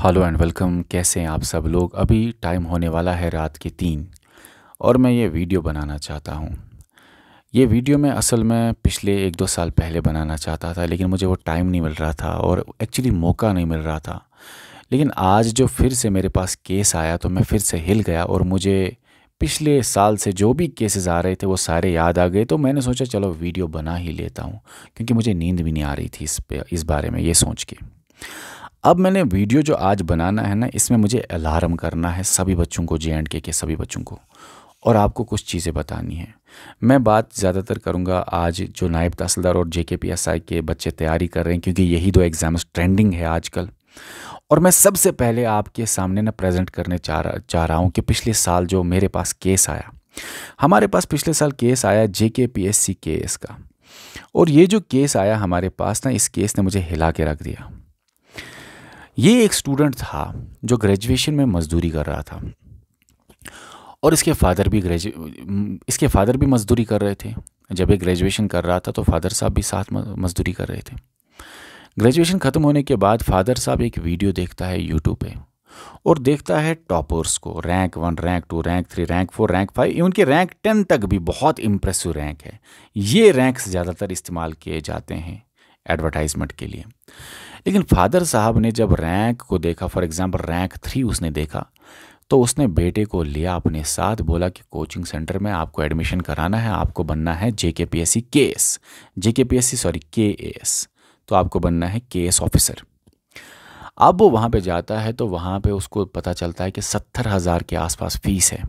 Hello and welcome. कैसे हैं आप सब लोग। अभी टाइम होने वाला है रात के 3 और मैं ये वीडियो बनाना चाहता हूँ। ये वीडियो मैं असल में पिछले 1-2 साल पहले बनाना चाहता था, लेकिन मुझे वो टाइम नहीं मिल रहा था और एक्चुअली मौका नहीं मिल रहा था। लेकिन आज जो फिर से मेरे पास केस आया तो मैं फिर से हिल गया और मुझे पिछले साल से जो भी केसेस आ रहे थे वो सारे याद आ गए। तो मैंने सोचा चलो वीडियो बना ही लेता हूँ, क्योंकि मुझे नींद भी नहीं आ रही थी इस बारे में ये सोच के। अब मैंने वीडियो जो आज बनाना है ना, इसमें मुझे अलार्म करना है सभी बच्चों को, जे.एंड.के के सभी बच्चों को, और आपको कुछ चीज़ें बतानी है। मैं बात ज़्यादातर करूँगा आज जो नायब तहसीलदार और जे.के.पी.एस.आई के बच्चे तैयारी कर रहे हैं, क्योंकि यही दो एग्ज़ाम्स ट्रेंडिंग है आजकल। और मैं सबसे पहले आपके सामने ना प्रेजेंट करने चाह रहा हूँ कि पिछले साल जो मेरे पास केस आया, हमारे पास पिछले साल केस आया जे.के.पी.एस.सी केस का। और ये जो केस आया हमारे पास ना, इस केस ने मुझे हिला के रख दिया। ये एक स्टूडेंट था जो ग्रेजुएशन में मजदूरी कर रहा था और इसके फादर भी मजदूरी कर रहे थे। जब ये ग्रेजुएशन कर रहा था तो फादर साहब भी साथ मजदूरी कर रहे थे। ग्रेजुएशन ख़त्म होने के बाद फादर साहब एक वीडियो देखता है यूट्यूब पे और देखता है टॉपर्स को, rank 1, rank 2, rank 3, rank 4, rank 5, उनके रैंक 10 तक भी बहुत इम्प्रेसिव रैंक है। ये रैंक्स ज़्यादातर इस्तेमाल किए जाते हैं एडवर्टाइजमेंट के लिए। लेकिन फादर साहब ने जब रैंक को देखा, फॉर एग्जांपल रैंक 3 उसने देखा, तो उसने बेटे को लिया अपने साथ, बोला कि कोचिंग सेंटर में आपको एडमिशन कराना है, आपको बनना है जे.के.पी.एस.सी केएस, जे.के.पी.एस.सी सॉरी के.एस, तो आपको बनना है के.एस ऑफिसर। अब वो वहाँ पे जाता है तो वहाँ पे उसको पता चलता है कि 70,000 के आसपास फीस है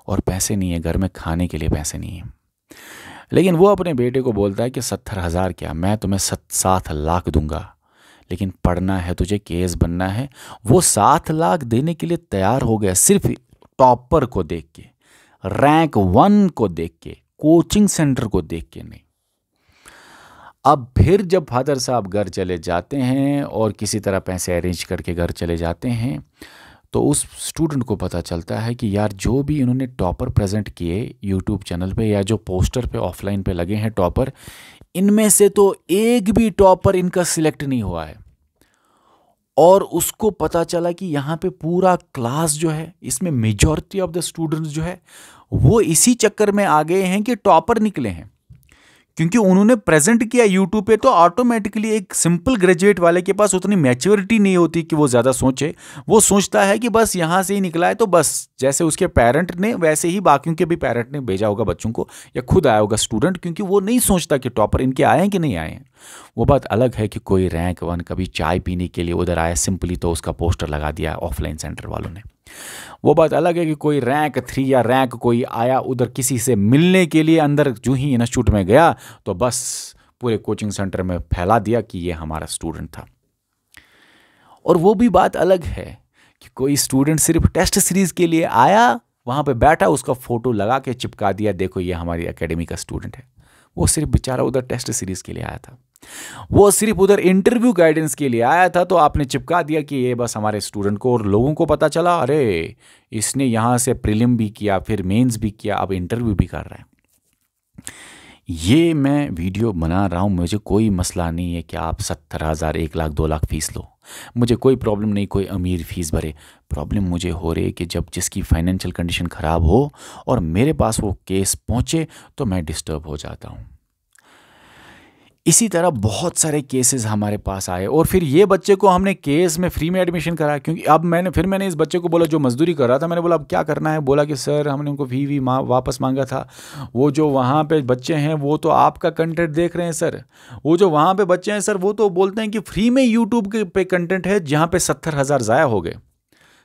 और पैसे नहीं है, घर में खाने के लिए पैसे नहीं है। लेकिन वो अपने बेटे को बोलता है कि 70,000 क्या, मैं तुम्हें 7 लाख दूंगा, लेकिन पढ़ना है तुझे, केएस बनना है। वो 7 लाख देने के लिए तैयार हो गया, सिर्फ टॉपर को देख के, रैंक 1 को देख के, कोचिंग सेंटर को देख के नहीं। अब फिर जब फादर साहब घर चले जाते हैं और किसी तरह पैसे अरेंज करके घर चले जाते हैं, तो उस स्टूडेंट को पता चलता है कि यार जो भी इन्होंने टॉपर प्रेजेंट किए यूट्यूब चैनल पे या जो पोस्टर पे ऑफलाइन पे लगे हैं टॉपर, इनमें से तो एक भी टॉपर इनका सिलेक्ट नहीं हुआ है। और उसको पता चला कि यहाँ पे पूरा क्लास जो है, इसमें मेजॉरिटी ऑफ द स्टूडेंट्स जो है वो इसी चक्कर में आ गए हैं कि टॉपर निकले हैं, क्योंकि उन्होंने प्रेजेंट किया यूट्यूब पे। तो ऑटोमेटिकली एक सिंपल ग्रेजुएट वाले के पास उतनी मैच्योरिटी नहीं होती कि वो ज़्यादा सोचे। वो सोचता है कि बस यहाँ से ही निकला है तो बस, जैसे उसके पेरेंट ने वैसे ही बाकियों के भी पेरेंट ने भेजा होगा बच्चों को, या खुद आया होगा स्टूडेंट, क्योंकि वो नहीं सोचता कि टॉपर इनके आए हैं कि नहीं आए हैं। वो बात अलग है कि कोई रैंक 1 कभी चाय पीने के लिए उधर आया सिंपली, तो उसका पोस्टर लगा दिया ऑफलाइन सेंटर वालों ने। वो बात अलग है कि कोई रैंक 3 या रैंक कोई आया उधर किसी से मिलने के लिए, अंदर जो ही इंस्टीट्यूट में गया तो बस पूरे कोचिंग सेंटर में फैला दिया कि ये हमारा स्टूडेंट था। और वो भी बात अलग है कि कोई स्टूडेंट सिर्फ टेस्ट सीरीज के लिए आया, वहाँ पे बैठा, उसका फोटो लगा के चिपका दिया, देखो ये हमारी एकेडमी का स्टूडेंट है। वो सिर्फ बेचारा उधर टेस्ट सीरीज के लिए आया था, वो सिर्फ उधर इंटरव्यू गाइडेंस के लिए आया था, तो आपने चिपका दिया कि ये बस हमारे स्टूडेंट को। और लोगों को पता चला अरे इसने यहाँ से प्रीलिम भी किया, फिर मेंस भी किया, अब इंटरव्यू भी कर रहा है। ये मैं वीडियो बना रहा हूँ, मुझे कोई मसला नहीं है कि आप 70,000, 1 लाख, 2 लाख फीस लो, मुझे कोई प्रॉब्लम नहीं, कोई अमीर फीस भरे। प्रॉब्लम मुझे हो रही है कि जब जिसकी फाइनेंशियल कंडीशन ख़राब हो और मेरे पास वो केस पहुँचे तो मैं डिस्टर्ब हो जाता हूँ। इसी तरह बहुत सारे केसेस हमारे पास आए और फिर ये बच्चे को हमने केस में फ्री में एडमिशन कराया, क्योंकि अब मैंने इस बच्चे को बोला जो मजदूरी कर रहा था, मैंने बोला अब क्या करना है। बोला कि सर हमने उनको फी वापस मांगा था, वो जो वहाँ पे बच्चे हैं वो तो आपका कंटेंट देख रहे हैं सर, वो जो वहाँ पे बच्चे हैं सर वो तो बोलते हैं कि फ्री में यूट्यूब के पे कंटेंट है जहाँ पे 70,000 ज़ाया हो गए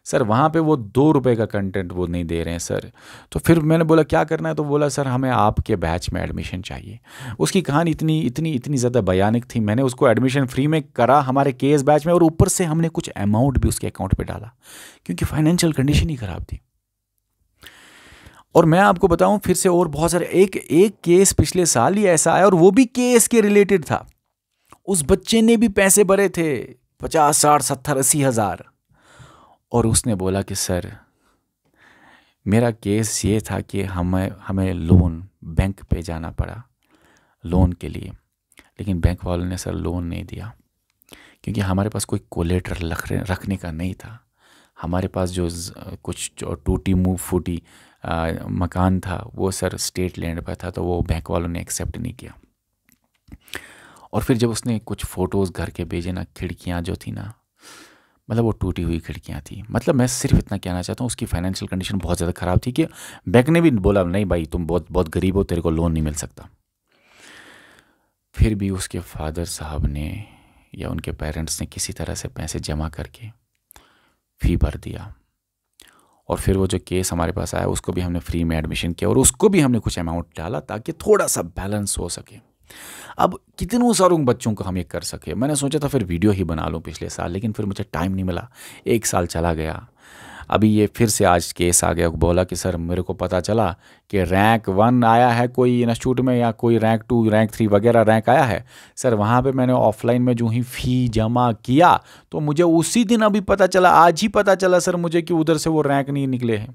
सर, वहाँ पे वो 2 रुपये का कंटेंट वो नहीं दे रहे हैं सर। तो फिर मैंने बोला क्या करना है, तो बोला सर हमें आपके बैच में एडमिशन चाहिए। उसकी कहानी इतनी ज़्यादा भयानक थी, मैंने उसको एडमिशन फ्री में करा हमारे केएस बैच में, और ऊपर से हमने कुछ अमाउंट भी उसके अकाउंट पे डाला, क्योंकि फाइनेंशियल कंडीशन ही ख़राब थी। और मैं आपको बताऊं फिर से, और बहुत सारे, एक केस पिछले साल ही ऐसा आया और वो भी केएस के रिलेटेड था। उस बच्चे ने भी पैसे भरे थे 50, 60, 70, 80,000, और उसने बोला कि सर मेरा केस ये था कि हमें लोन बैंक पे जाना पड़ा लोन के लिए, लेकिन बैंक वालों ने सर लोन नहीं दिया, क्योंकि हमारे पास कोई कोलेटरल रखने का नहीं था। हमारे पास जो कुछ जो टूटी मुँह फूटी मकान था वो सर स्टेट लैंड पर था, तो वो बैंक वालों ने एक्सेप्ट नहीं किया। और फिर जब उसने कुछ फ़ोटोज़ घर के भेजे ना, खिड़कियाँ जो थी ना, मतलब वो टूटी हुई खिड़कियाँ थी। मतलब मैं सिर्फ इतना कहना चाहता हूँ, उसकी फाइनेंशियल कंडीशन बहुत ज़्यादा ख़राब थी कि बैंक ने भी बोला नहीं भाई तुम बहुत बहुत गरीब हो, तेरे को लोन नहीं मिल सकता। फिर भी उसके फादर साहब ने या उनके पेरेंट्स ने किसी तरह से पैसे जमा करके फ़ी भर दिया। और फिर वो जो केस हमारे पास आया उसको भी हमने फ्री में एडमिशन किया और उसको भी हमने कुछ अमाउंट डाला ताकि थोड़ा सा बैलेंस हो सके। अब कितनों सारों बच्चों को हम ये कर सके। मैंने सोचा था फिर वीडियो ही बना लूँ पिछले साल, लेकिन फिर मुझे टाइम नहीं मिला। 1 साल चला गया। अभी ये फिर से आज केस आ गया, बोला कि सर मेरे को पता चला कि रैंक 1 आया है कोई इंस्टीट्यूट में, या कोई रैंक 2 रैंक 3 वगैरह रैंक आया है सर। वहाँ पे मैंने ऑफलाइन में जो ही फ़ी जमा किया तो मुझे उसी दिन अभी पता चला, आज ही पता चला सर मुझे कि उधर से वो रैंक नहीं निकले हैं।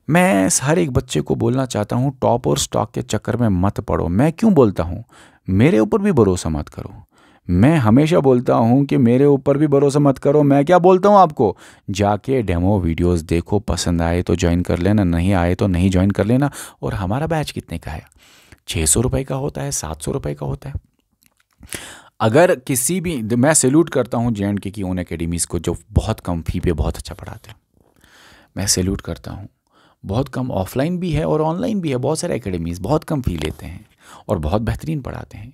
मैं हर एक बच्चे को बोलना चाहता हूँ, टॉप और स्टॉक के चक्कर में मत पड़ो। मैं क्यों बोलता हूँ, मेरे ऊपर भी भरोसा मत करो। मैं हमेशा बोलता हूँ कि मेरे ऊपर भी भरोसा मत करो। मैं क्या बोलता हूँ आपको, जाके डेमो वीडियोस देखो, पसंद आए तो ज्वाइन कर लेना, नहीं आए तो नहीं ज्वाइन कर लेना। और हमारा बैच कितने का है? 600 रुपये का होता है, 700 रुपये का होता है। अगर किसी भी, मैं सैल्यूट करता हूँ JNK की उन एकेडमीज़ को जो बहुत कम फ़ी पे बहुत अच्छा पढ़ाते हैं। मैं सैल्यूट करता हूँ। बहुत कम ऑफलाइन भी है और ऑनलाइन भी है। बहुत सारे एकेडमीज़ बहुत कम फ़ी लेते हैं और बहुत बेहतरीन पढ़ाते हैं।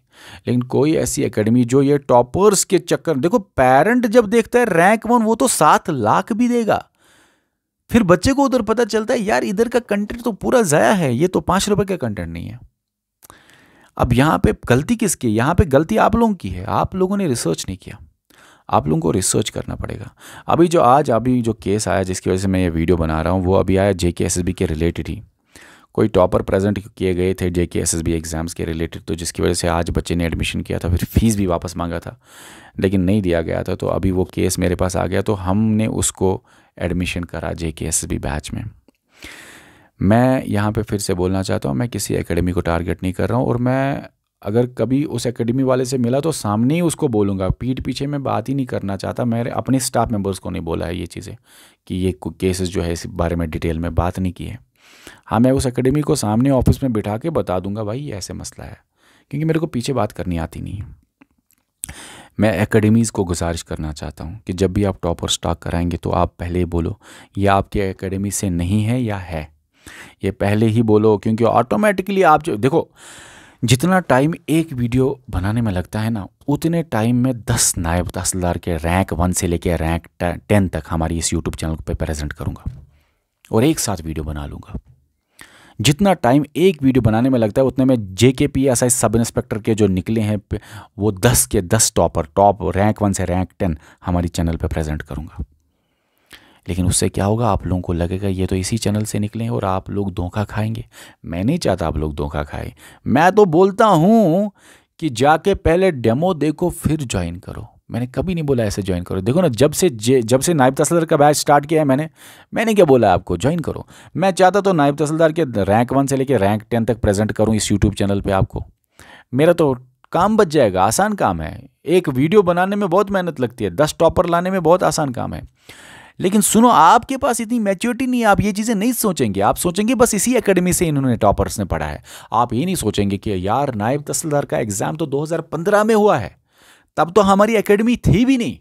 लेकिन कोई ऐसी एकेडमी जो ये टॉपर्स के चक्कर, देखो पेरेंट जब देखता है रैंक 1 वो तो 7 लाख भी देगा। फिर बच्चे को उधर पता चलता है यार इधर का कंटेंट तो पूरा ज़ाया है, ये तो 5 रुपए का कंटेंट नहीं है। अब यहाँ पे गलती किसकी? यहाँ पे गलती आप लोगों की है। आप लोगों ने रिसर्च नहीं किया। आप लोगों को रिसर्च करना पड़ेगा। अभी जो केस आया जिसकी वजह से मैं ये वीडियो बना रहा हूँ, वो अभी आया JK SSB के रिलेटेड ही। कोई टॉपर प्रेजेंट किए गए थे JK SSB एग्ज़ाम्स के रिलेटेड, तो जिसकी वजह से आज बच्चे ने एडमिशन किया था, फिर फीस भी वापस मांगा था लेकिन नहीं दिया गया था। तो अभी वो केस मेरे पास आ गया, तो हमने उसको एडमिशन करा JK SSB बैच में। मैं यहाँ पे फिर से बोलना चाहता हूँ, मैं किसी एकेडमी को टारगेट नहीं कर रहा हूँ। और मैं अगर कभी उस एकेडमी वाले से मिला तो सामने ही उसको बोलूँगा, पीठ पीछे मैं बात ही नहीं करना चाहता। मेरे अपने स्टाफ मेंबर्स को नहीं बोला है ये चीज़ें कि ये केसेस जो है इस बारे में डिटेल में बात नहीं की है। हाँ, मैं उस एकेडमी को सामने ऑफिस में बिठा के बता दूंगा भाई ये ऐसे मसला है, क्योंकि मेरे को पीछे बात करनी आती नहीं है। मैं एकेडमीज़ को गुजारिश करना चाहता हूँ कि जब भी आप टॉप और स्टॉक कराएंगे तो आप पहले ही बोलो ये आपके एकेडमी से नहीं है या है, ये पहले ही बोलो। क्योंकि ऑटोमेटिकली आप जो देखो, जितना टाइम एक वीडियो बनाने में लगता है ना, उतने टाइम में 10 नायब तहसीलदार के रैंक 1 से लेकर रैंक 10 तक हमारी इस यूट्यूब चैनल पे प्रेजेंट करूँगा और एक साथ वीडियो बना लूँगा। जितना टाइम एक वीडियो बनाने में लगता है उतने में JK PSI सब इंस्पेक्टर के जो निकले हैं वो 10 के 10 टॉप रैंक 1 से रैंक 10 हमारी चैनल पे प्रेजेंट करूँगा। लेकिन उससे क्या होगा, आप लोगों को लगेगा ये तो इसी चैनल से निकले हैं और आप लोग धोखा खाएंगे। मैं नहीं चाहता आप लोग धोखा खाएं। मैं तो बोलता हूँ कि जाके पहले डेमो देखो फिर ज्वाइन करो। मैंने कभी नहीं बोला ऐसे ज्वाइन करो। देखो ना, जब से नायब तहसीलदार का बैच स्टार्ट किया है मैंने क्या बोला आपको, ज्वाइन करो। मैं चाहता तो नायब तहसीलदार के रैंक 1 से लेकर रैंक 10 तक प्रेजेंट करूँ इस यूट्यूब चैनल पर आपको। मेरा तो काम बच जाएगा। आसान काम है। एक वीडियो बनाने में बहुत मेहनत लगती है, 10 टॉपर लाने में बहुत आसान काम है। लेकिन सुनो, आपके पास इतनी मैच्योरिटी नहीं है, आप ये चीज़ें नहीं सोचेंगे। आप सोचेंगे बस इसी एकेडमी से इन्होंने टॉपर्स ने पढ़ा है। आप ये नहीं सोचेंगे कि यार नायब तहसीलदार का एग्ज़ाम तो 2015 में हुआ है, तब तो हमारी एकेडमी थी भी नहीं।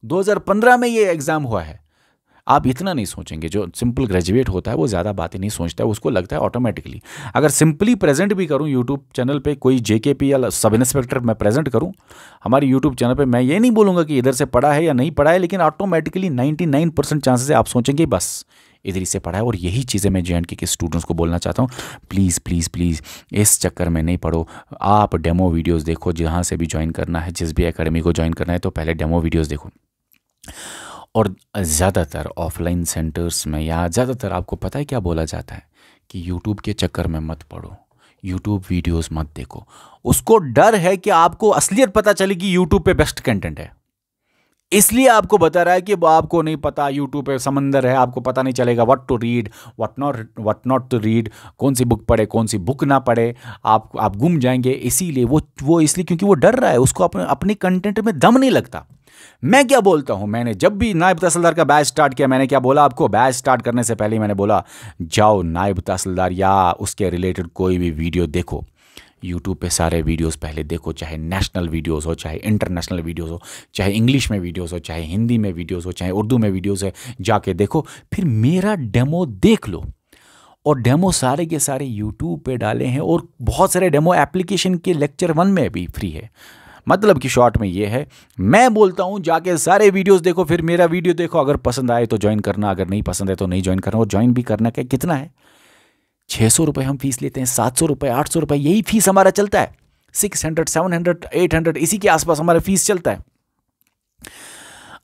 2015 में ये एग्ज़ाम हुआ है। आप इतना नहीं सोचेंगे। जो सिंपल ग्रेजुएट होता है वो ज़्यादा बातें नहीं सोचता है, उसको लगता है ऑटोमेटिकली। अगर सिंपली प्रेजेंट भी करूं यूट्यूब चैनल पे, कोई JKP या सब इंस्पेक्टर मैं प्रेजेंट करूं हमारी यूट्यूब चैनल पे, मैं ये नहीं बोलूँगा कि इधर से पढ़ा है या नहीं पढ़ा है, लेकिन ऑटोमेटिकली 99% चांसेस है आप सोचेंगे बस इधर ही से पढ़ा है। और यही चीज़ें मैं JNK के स्टूडेंट्स को बोलना चाहता हूँ, प्लीज़ प्लीज़ प्लीज़ इस चक्कर में नहीं पढ़ो। आप डेमो वीडियोज़ देखो, जहाँ से भी ज्वाइन करना है, जिस भी एकेडमी को ज्वाइन करना है तो पहले डेमो वीडियोज़ देखो। और ज़्यादातर ऑफलाइन सेंटर्स में या ज़्यादातर आपको पता है क्या बोला जाता है कि यूट्यूब के चक्कर में मत पड़ो, यूट्यूब वीडियोस मत देखो। उसको डर है कि आपको असलियत पता चलेगी यूट्यूब पे बेस्ट कंटेंट है। इसलिए आपको बता रहा है कि आपको नहीं पता, यूट्यूब पे समंदर है, आपको पता नहीं चलेगा what to read, what not to read, कौन सी बुक पढ़े कौन सी बुक ना पढ़े, आप गुम जाएंगे। इसीलिए वो इसलिए क्योंकि वो डर रहा है, उसको अपने कंटेंट में दम नहीं लगता। मैं क्या बोलता हूं, मैंने जब भी नायब तहसीलदार का बैच स्टार्ट किया, मैंने क्या बोला आपको? बैच स्टार्ट करने से पहले मैंने बोला जाओ नायब तहसीलदार या उसके रिलेटेड कोई भी वीडियो देखो, यूट्यूब पे सारे वीडियोस पहले देखो, चाहे नेशनल वीडियोस हो, चाहे इंटरनेशनल वीडियोस हो, चाहे इंग्लिश में वीडियोस हो, चाहे हिंदी में वीडियोस हो, चाहे उर्दू में वीडियोस है, जाके देखो। फिर मेरा डेमो देख लो। और डेमो सारे के सारे यूट्यूब पे डाले हैं, और बहुत सारे डेमो एप्लीकेशन के लेक्चर 1 में भी फ्री है। मतलब कि शॉर्ट में ये है, मैं बोलता हूँ जाके सारे वीडियोस देखो, फिर मेरा वीडियो देखो, अगर पसंद आए तो ज्वाइन करना, अगर नहीं पसंद है तो नहीं ज्वाइन करना। और ज्वाइन भी करना क्या, कितना है? 600 रुपये हम फीस लेते हैं, 700 रुपये, 800 रुपये, यही फीस हमारा चलता है। 600, 700, 800 इसी के आसपास हमारा फीस चलता है।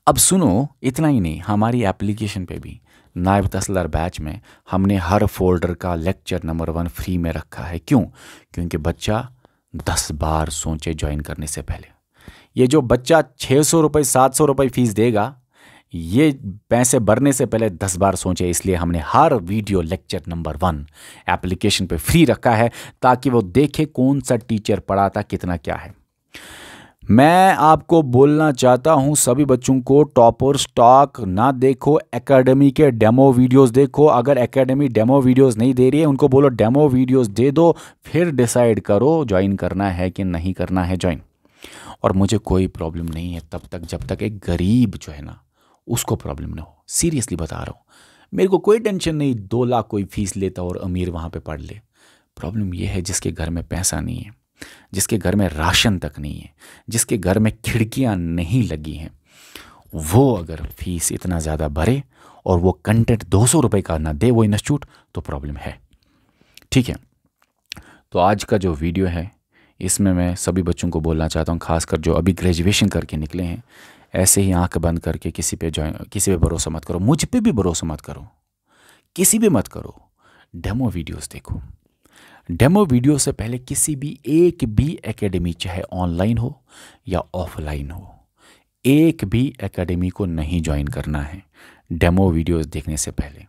अब सुनो, इतना ही नहीं, हमारी एप्लीकेशन पे भी नायब तहसीलदार बैच में हमने हर फोल्डर का लेक्चर नंबर 1 फ्री में रखा है। क्यों? क्योंकि बच्चा 10 बार सोचे ज्वाइन करने से पहले। ये जो बच्चा 600 रुपये 700 रुपये फीस देगा, ये पैसे भरने से पहले 10 बार सोचे। इसलिए हमने हर वीडियो लेक्चर नंबर 1 एप्लीकेशन पे फ्री रखा है, ताकि वो देखे कौन सा टीचर पढ़ाता, कितना क्या है। मैं आपको बोलना चाहता हूं सभी बच्चों को, टॉपर स्टॉक ना देखो, एकेडमी के डेमो वीडियोस देखो। अगर एकेडमी डेमो वीडियोस नहीं दे रही है, उनको बोलो डेमो वीडियोस दे दो, फिर डिसाइड करो ज्वाइन करना है कि नहीं करना है ज्वाइन। और मुझे कोई प्रॉब्लम नहीं है तब तक जब तक एक गरीब जो है ना उसको प्रॉब्लम ना हो। सीरियसली बता रहा हूँ, मेरे को कोई टेंशन नहीं 2 लाख कोई फीस लेता और अमीर वहाँ पे पढ़ ले। प्रॉब्लम ये है जिसके घर में पैसा नहीं है, जिसके घर में राशन तक नहीं है, जिसके घर में खिड़कियाँ नहीं लगी हैं, वो अगर फीस इतना ज़्यादा भरे और वो कंटेंट 200 रुपये का ना दे वो इंस्टीट्यूट, तो प्रॉब्लम है। ठीक है, तो आज का जो वीडियो है इसमें मैं सभी बच्चों को बोलना चाहता हूँ, खासकर जो अभी ग्रेजुएशन करके निकले हैं, ऐसे ही आंख बंद करके किसी पे भरोसा मत करो। मुझ पे भी भरोसा मत करो, किसी भी मत करो। डेमो वीडियोस देखो। डेमो वीडियो से पहले किसी भी एक भी एकेडमी, चाहे ऑनलाइन हो या ऑफलाइन हो, एक भी एकेडमी को नहीं ज्वाइन करना है डेमो वीडियोस देखने से पहले।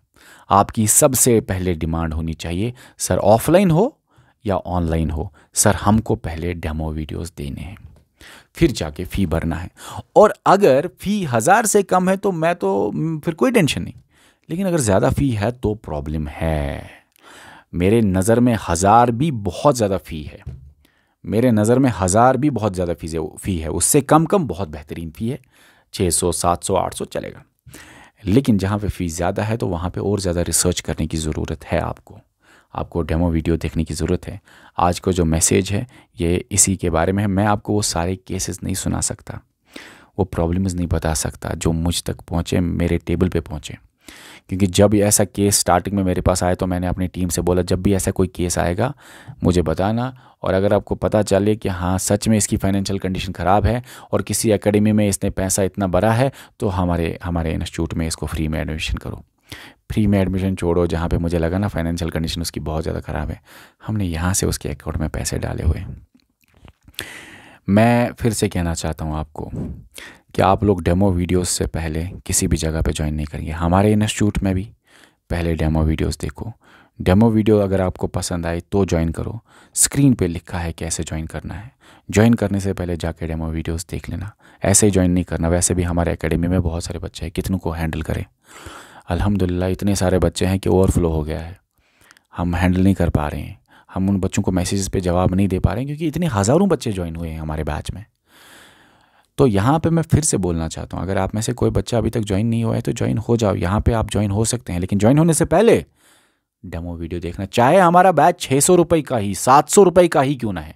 आपकी सबसे पहले डिमांड होनी चाहिए, सर ऑफलाइन हो या ऑनलाइन हो, सर हमको पहले डेमो वीडियोस देने हैं, फिर जाके फ़ी भरना है। और अगर फ़ी 1000 से कम है तो मैं तो फिर कोई टेंशन नहीं, लेकिन अगर ज़्यादा फ़ी है तो प्रॉब्लम है। मेरे नज़र में 1000 भी बहुत ज़्यादा फ़ी है, मेरे नज़र में 1000 भी बहुत ज़्यादा फ़ी है। उससे कम बहुत बेहतरीन फ़ी है, 600, 700, 800 चलेगा। लेकिन जहाँ पे फ़ीस ज़्यादा है तो वहाँ पे और ज़्यादा रिसर्च करने की ज़रूरत है। आपको डेमो वीडियो देखने की ज़रूरत है। आज का जो मैसेज है ये इसी के बारे में है। मैं आपको वो सारे केसेस नहीं सुना सकता, वो प्रॉब्लम्स नहीं बता सकता जो मुझ तक पहुँचे, मेरे टेबल पे पहुँचे। क्योंकि जब ऐसा केस स्टार्टिंग में मेरे पास आया तो मैंने अपनी टीम से बोला जब भी ऐसा कोई केस आएगा मुझे बताना, और अगर आपको पता चले कि हाँ सच में इसकी फाइनेंशियल कंडीशन ख़राब है और किसी एकेडमी में इसने पैसा इतना भरा है, तो हमारे इंस्टीट्यूट में इसको फ्री में एडमिशन करो। फ्री में एडमिशन छोड़ो, जहाँ पे मुझे लगा ना फाइनेंशियल कंडीशन उसकी बहुत ज़्यादा ख़राब है, हमने यहाँ से उसके अकाउंट में पैसे डाले हुए। मैं फिर से कहना चाहता हूँ आपको कि आप लोग डेमो वीडियोस से पहले किसी भी जगह पे ज्वाइन नहीं करेंगे। हमारे इंस्टीट्यूट में भी पहले डेमो वीडियोस देखो। डेमो वीडियो अगर आपको पसंद आए तो ज्वाइन करो। स्क्रीन पे लिखा है कैसे ज्वाइन करना है। ज्वाइन करने से पहले जाके डेमो वीडियोस देख लेना, ऐसे ही ज्वाइन नहीं करना। वैसे भी हमारे एकेडमी में बहुत सारे बच्चे हैं, कितनों को हैंडल करें। अल्हम्दुलिल्लाह इतने सारे बच्चे हैं कि ओवरफ्लो हो गया है, हम हैंडल नहीं कर पा रहे हैं। हम उन बच्चों को मैसेजेस पे जवाब नहीं दे पा रहे हैं क्योंकि इतने हज़ारों बच्चे ज्वाइन हुए हैं हमारे बैच में। तो यहाँ पे मैं फिर से बोलना चाहता हूँ, अगर आप में से कोई बच्चा अभी तक ज्वाइन नहीं हुआ है तो ज्वाइन हो जाओ। यहाँ पे आप ज्वाइन हो सकते हैं, लेकिन ज्वाइन होने से पहले डेमो वीडियो देखना। चाहे हमारा बैच 600 रुपये का ही, 700 रुपये का ही क्यों ना है,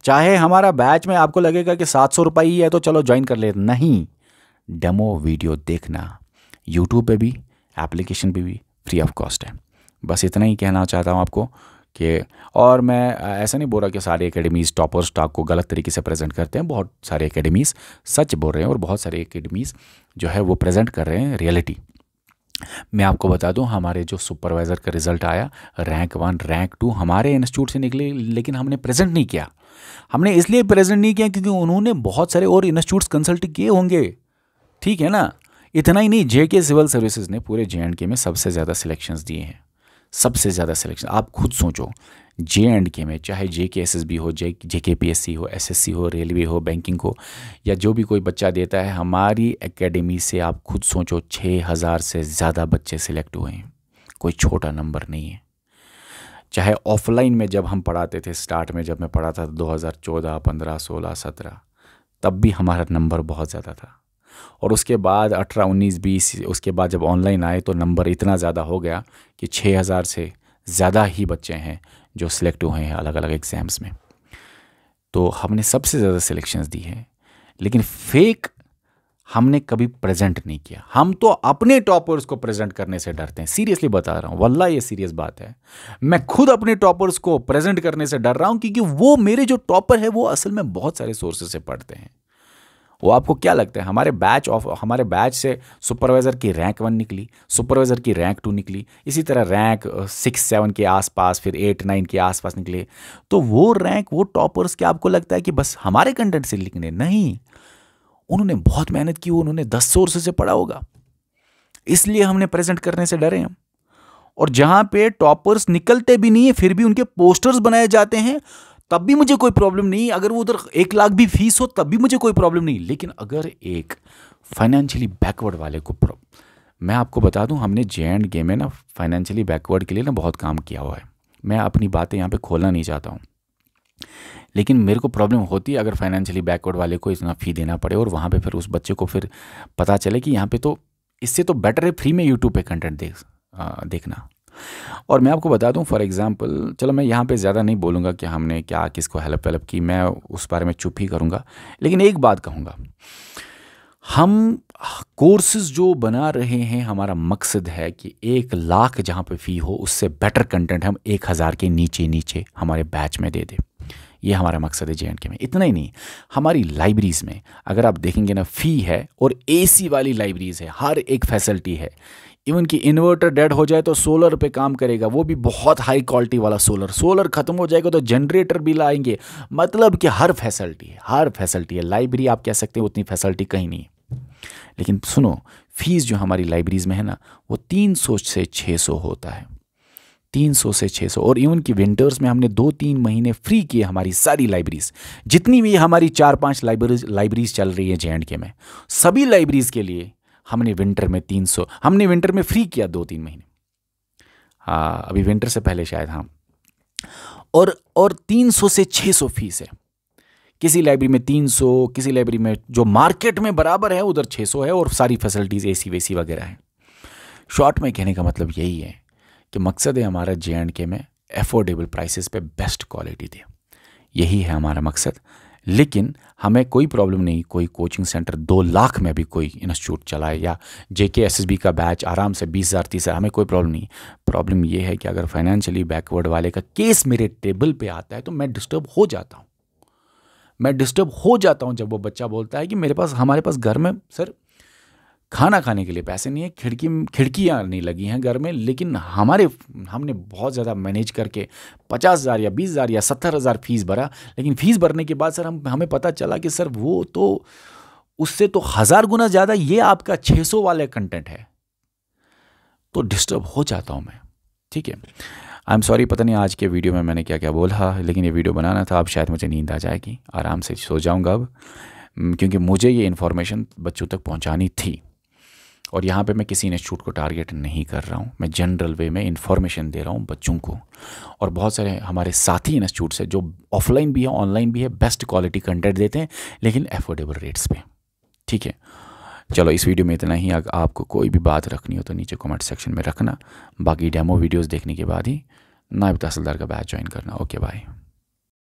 चाहे हमारा बैच में आपको लगेगा कि 700 रुपये ही है तो चलो ज्वाइन कर ले, नहीं, डेमो वीडियो देखना। यूट्यूब पे भी, एप्लीकेशन पे भी फ्री ऑफ कॉस्ट है। बस इतना ही कहना चाहता हूँ आपको कि, और मैं ऐसा नहीं बोल रहा कि सारे एकेडमीज़ टॉपर स्टॉक को गलत तरीके से प्रेजेंट करते हैं। बहुत सारे एकेडमीज़ सच बोल रहे हैं और बहुत सारे एकेडमीज़ जो है वो प्रेजेंट कर रहे हैं रियलिटी। मैं आपको बता दूं, हमारे जो सुपरवाइज़र का रिज़ल्ट आया रैंक 1 रैंक 2 हमारे इंस्टीट्यूट से निकले, लेकिन हमने प्रेजेंट नहीं किया। हमने इसलिए प्रेजेंट नहीं किया क्योंकि उन्होंने बहुत सारे और इंस्टीट्यूट्स कंसल्ट किए होंगे, ठीक है ना। इतना ही नहीं, जेके सिविल सर्विसेज ने पूरे JNK में सबसे ज़्यादा सिलेक्शंस दिए हैं, सबसे ज़्यादा सिलेक्शन। आप खुद सोचो, JNK में चाहे JKSSB हो, JKPSC हो, SSC हो, रेलवे हो, बैंकिंग हो, या जो भी कोई बच्चा देता है, हमारी एकेडमी से आप खुद सोचो 6000 से ज़्यादा बच्चे सिलेक्ट हुए हैं। कोई छोटा नंबर नहीं है। चाहे ऑफलाइन में जब हम पढ़ाते थे, स्टार्ट में जब मैं पढ़ाता था 2014, 15, 16, 17, तब भी हमारा नंबर बहुत ज़्यादा था। और उसके बाद 18, 19, 20, उसके बाद जब ऑनलाइन आए तो नंबर इतना ज़्यादा हो गया कि 6000 से ज़्यादा ही बच्चे हैं जो सिलेक्ट हुए हैं अलग अलग एग्ज़ाम्स में। तो हमने सबसे ज़्यादा सिलेक्शंस दी हैं, लेकिन फेक हमने कभी प्रेजेंट नहीं किया। हम तो अपने टॉपर्स को प्रेजेंट करने से डरते हैं, सीरियसली बता रहा हूँ, वल्लाह ये सीरियस बात है। मैं खुद अपने टॉपर्स को प्रेजेंट करने से डर रहा हूँ, क्योंकि वो मेरे जो टॉपर है वो असल में बहुत सारे सोर्सेज से पढ़ते हैं। वो आपको क्या लगता है, हमारे बैच से सुपरवाइज़र की रैंक 1 निकली, सुपरवाइज़र की रैंक 2 निकली, इसी तरह रैंक 6, 7 के आसपास, फिर 8, 9 के आसपास निकले। तो वो रैंक, वो टॉपर्स, क्या आपको लगता है कि बस हमारे कंटेंट से लिखने? नहीं, उन्होंने बहुत मेहनत की, उन्होंने 10 सोर्सेज से पढ़ा होगा, इसलिए हमने प्रेजेंट करने से डरे हम। और जहां पे टॉपर्स निकलते भी नहीं है फिर भी उनके पोस्टर्स बनाए जाते हैं, तब भी मुझे कोई प्रॉब्लम नहीं। अगर वो उधर 1 लाख भी फीस हो तब भी मुझे कोई प्रॉब्लम नहीं। लेकिन अगर एक फाइनेंशियली बैकवर्ड वाले को मैं आपको बता दूं, हमने JNK में ना फाइनेंशियली बैकवर्ड के लिए ना बहुत काम किया हुआ है। मैं अपनी बातें यहाँ पे खोलना नहीं चाहता हूँ, लेकिन मेरे को प्रॉब्लम होती है अगर फाइनेंशियली बैकवर्ड वाले को इतना फ़ी देना पड़े और वहाँ पे फिर उस बच्चे को फिर पता चले कि यहाँ पे तो इससे तो बेटर है फ्री में यूट्यूब पे कंटेंट देखना। और मैं आपको बता दूं, फॉर एग्जांपल, चलो मैं यहाँ पे ज़्यादा नहीं बोलूँगा कि हमने क्या किसको हेल्प की, मैं उस बारे में चुप ही करूँगा। लेकिन एक बात कहूँगा, हम कोर्सेज जो बना रहे हैं, हमारा मकसद है कि 1 लाख जहाँ पे फ़ी हो उससे बेटर कंटेंट हम 1000 के नीचे नीचे हमारे बैच में दे दें। ये हमारा मकसद है JNK में। इतना ही नहीं, हमारी लाइब्रेरीज़ में अगर आप देखेंगे ना, फ़ी है और AC वाली लाइब्रेरीज़ है, हर एक फैसिलिटी है। इवन कि इन्वर्टर डेड हो जाए तो सोलर पे काम करेगा, वो भी बहुत हाई क्वालिटी वाला सोलर ख़त्म हो जाएगा तो जनरेटर भी लाएंगे। मतलब कि हर फैसिलिटी है। लाइब्रेरी आप कह सकते हैं उतनी फैसिलिटी कहीं नहीं है। लेकिन सुनो, फीस जो हमारी लाइब्रेरीज़ में है ना, वो 300 से 600 होता है, 300 से 600। और इवन कि विंटर्स में हमने 2-3 महीने फ्री किए हमारी सारी लाइब्रेरीज़, जितनी भी हमारी 4-5 लाइब्रेरीज़ चल रही है JNK में, सभी लाइब्रेरीज़ के लिए हमने विंटर में 300, हमने विंटर में फ्री किया 2-3 महीने। हाँ, अभी विंटर से पहले शायद, हाँ। और 300 से 600 फीस है। किसी लाइब्रेरी में 300, किसी लाइब्रेरी में जो मार्केट में बराबर है उधर 600 है, और सारी फैसिलिटीज़ AC वेसी वगैरह है। शॉर्ट में कहने का मतलब यही है कि मकसद है हमारा JNK में एफोर्डेबल प्राइसेस पे बेस्ट क्वालिटी दे, यही है हमारा मकसद। लेकिन हमें कोई प्रॉब्लम नहीं, कोई कोचिंग सेंटर 2 लाख में भी कोई इंस्टीट्यूट चलाए, या JKSSB का बैच आराम से 20,000, 30,000, हमें कोई प्रॉब्लम नहीं। प्रॉब्लम ये है कि अगर फाइनेंशियली बैकवर्ड वाले का केस मेरे टेबल पे आता है तो मैं डिस्टर्ब हो जाता हूँ। जब वो बच्चा बोलता है कि हमारे पास घर में सर खाना खाने के लिए पैसे नहीं है, खिड़कियाँ नहीं लगी हैं घर में, लेकिन हमने बहुत ज़्यादा मैनेज करके 50,000 या 20,000 या 70,000 फीस भरा। लेकिन फीस भरने के बाद सर हमें पता चला कि सर वो तो उससे तो 1000 गुना ज़्यादा ये आपका 600 वाले कंटेंट है, तो डिस्टर्ब हो जाता हूँ मैं। ठीक है, आई एम सॉरी, पता नहीं आज के वीडियो में मैंने क्या क्या बोला, लेकिन ये वीडियो बनाना था। अब शायद मुझे नींद आ जाएगी, आराम से सो जाऊँगा अब, क्योंकि मुझे ये इन्फॉर्मेशन बच्चों तक पहुँचानी थी। और यहाँ पे मैं किसी इंस्टीट्यूट को टारगेट नहीं कर रहा हूँ, मैं जनरल वे में इन्फॉर्मेशन दे रहा हूँ बच्चों को। और बहुत सारे हमारे साथी इंस्टीट्यूट्स हैं जो ऑफलाइन भी है, ऑनलाइन भी है, बेस्ट क्वालिटी कंटेंट देते हैं, लेकिन एफोर्डेबल रेट्स पे। ठीक है, चलो इस वीडियो में इतना ही। आपको कोई भी बात रखनी हो तो नीचे कमेंट सेक्शन में रखना। बाकी डेमो वीडियोज़ देखने के बाद ही नायब तहसीलदार का बैच ज्वाइन करना। Okay, bye.